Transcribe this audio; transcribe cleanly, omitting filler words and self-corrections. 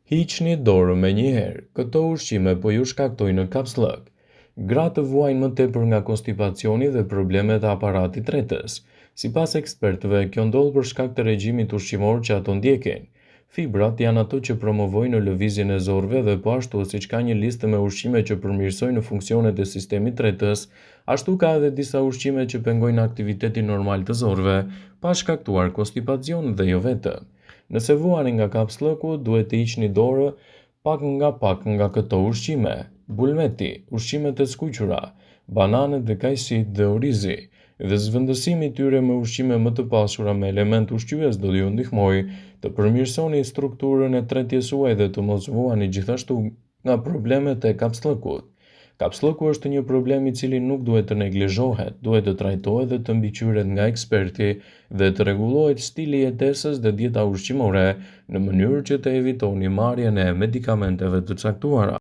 Hiqni dorë menjëherë. Këto ushqime po ju shkaktojnë kapslëk. Gratë vuajnë më tepër nga konstipacioni dhe problemet e aparatit tretës. Sipas ekspertëve, kjo ndodh për shkak të regjimit ushqimor që ato ndjekin. Fibrat janë ato që promovojnë lëvizjen e zorëve dhe po ashtu siç ka një listë me ushqime që përmirësojnë funksionet e sistemit tretës, ashtu ka edhe disa ushqime që pengojnë aktivitetin normal të zorëve, pa shkaktuar konstipacion dhe jo vetëm. Nëse vuani nga kapslëku, duhet të hiqni dorë pak nga këto ushqime: bulmeti, ushqimet e skuqura, bananet dhe kajsit dhe orizi, dhe zvendësimi i tyre me ushqime më të pasura me element ushqyes do t'ju ndihmojë të përmirësoni strukturën e tretjes suaj dhe të mos vuani gjithashtu nga problemet e kapslëkut. Kapslëku është një problem i cili nuk duhet të neglizhohet, duhet të trajtohet dhe të mbikëqyret nga eksperti dhe të rregullohet stili i jetesës dhe dieta ushqimore në mënyrë që të evitoni marrjen e medikamenteve të caktuara.